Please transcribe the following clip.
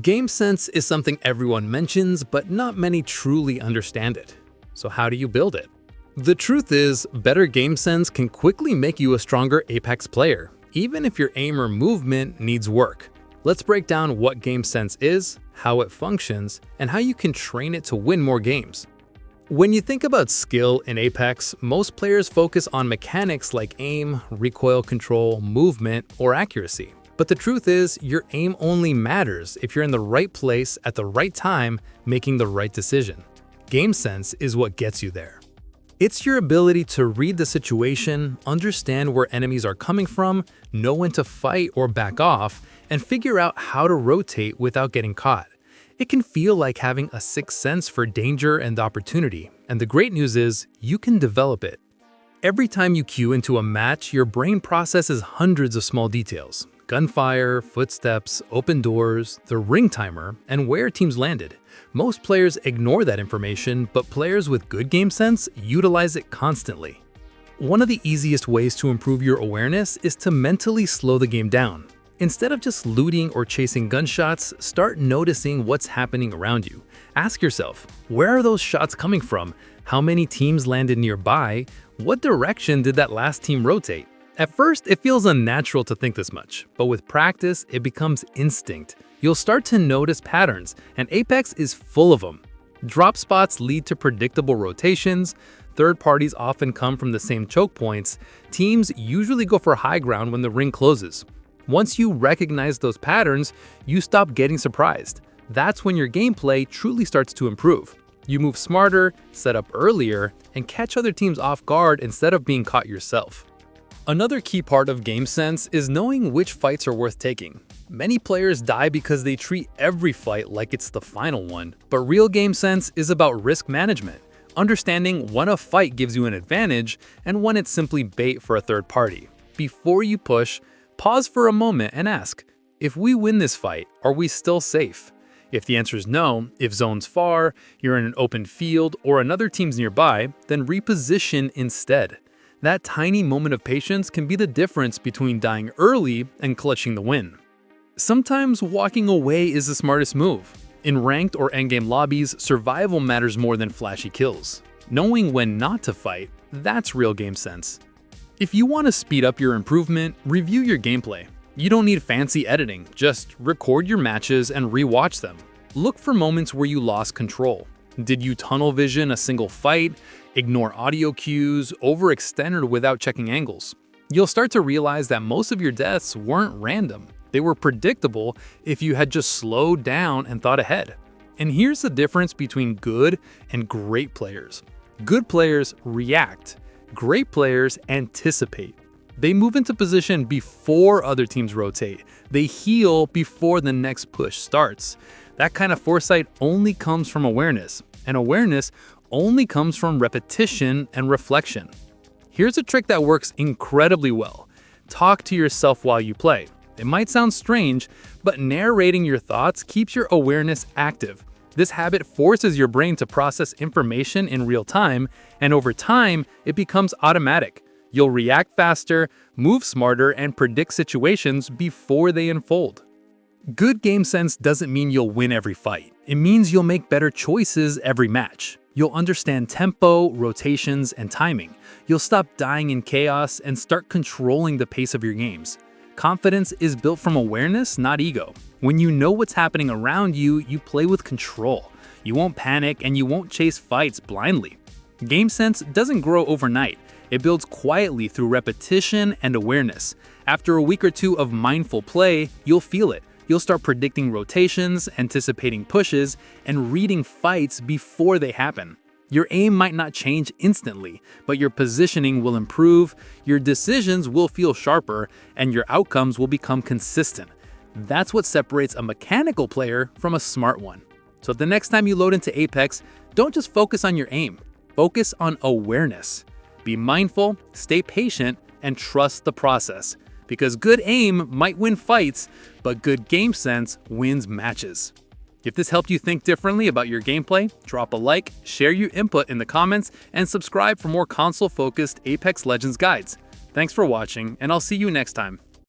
Game sense is something everyone mentions, but not many truly understand it. So how do you build it? The truth is, better game sense can quickly make you a stronger Apex player, even if your aim or movement needs work. Let's break down what game sense is, how it functions, and how you can train it to win more games. When you think about skill in Apex, most players focus on mechanics like aim, recoil control, movement, or accuracy. But the truth is, your aim only matters if you're in the right place at the right time, making the right decision. Game sense is what gets you there. It's your ability to read the situation, understand where enemies are coming from, know when to fight or back off, and figure out how to rotate without getting caught. It can feel like having a sixth sense for danger and opportunity, and the great news is, you can develop it. Every time you queue into a match, your brain processes hundreds of small details. Gunfire, footsteps, open doors, the ring timer, and where teams landed. Most players ignore that information, but players with good game sense utilize it constantly. One of the easiest ways to improve your awareness is to mentally slow the game down. Instead of just looting or chasing gunshots, start noticing what's happening around you. Ask yourself, where are those shots coming from? How many teams landed nearby? What direction did that last team rotate? At first, it feels unnatural to think this much, but with practice, it becomes instinct. You'll start to notice patterns, and Apex is full of them. Drop spots lead to predictable rotations, third parties often come from the same choke points, teams usually go for high ground when the ring closes. Once you recognize those patterns, you stop getting surprised. That's when your gameplay truly starts to improve. You move smarter, set up earlier, and catch other teams off guard instead of being caught yourself. Another key part of game sense is knowing which fights are worth taking. Many players die because they treat every fight like it's the final one, but real game sense is about risk management, understanding when a fight gives you an advantage and when it's simply bait for a third party. Before you push, pause for a moment and ask, if we win this fight, are we still safe? If the answer is no, if zone's far, you're in an open field, or another team's nearby, then reposition instead. That tiny moment of patience can be the difference between dying early and clutching the win. Sometimes walking away is the smartest move. In ranked or endgame lobbies, survival matters more than flashy kills. Knowing when not to fight, that's real game sense. If you want to speed up your improvement, review your gameplay. You don't need fancy editing, just record your matches and rewatch them. Look for moments where you lost control. Did you tunnel vision a single fight, ignore audio cues, overextend without checking angles? You'll start to realize that most of your deaths weren't random. They were predictable if you had just slowed down and thought ahead. And here's the difference between good and great players. Good players react. Great players anticipate. They move into position before other teams rotate. They heal before the next push starts. That kind of foresight only comes from awareness, and awareness only comes from repetition and reflection. Here's a trick that works incredibly well. Talk to yourself while you play. It might sound strange, but narrating your thoughts keeps your awareness active. This habit forces your brain to process information in real time, and over time, it becomes automatic. You'll react faster, move smarter, and predict situations before they unfold. Good game sense doesn't mean you'll win every fight. It means you'll make better choices every match. You'll understand tempo, rotations, and timing. You'll stop dying in chaos and start controlling the pace of your games. Confidence is built from awareness, not ego. When you know what's happening around you, you play with control. You won't panic and you won't chase fights blindly. Game sense doesn't grow overnight. It builds quietly through repetition and awareness. After a week or two of mindful play, you'll feel it. You'll start predicting rotations, anticipating pushes, and reading fights before they happen. Your aim might not change instantly, but your positioning will improve, your decisions will feel sharper, and your outcomes will become consistent. That's what separates a mechanical player from a smart one. So the next time you load into Apex, don't just focus on your aim. Focus on awareness. Be mindful, stay patient, and trust the process. Because good aim might win fights, but good game sense wins matches. If this helped you think differently about your gameplay, drop a like, share your input in the comments, and subscribe for more console-focused Apex Legends guides. Thanks for watching, and I'll see you next time.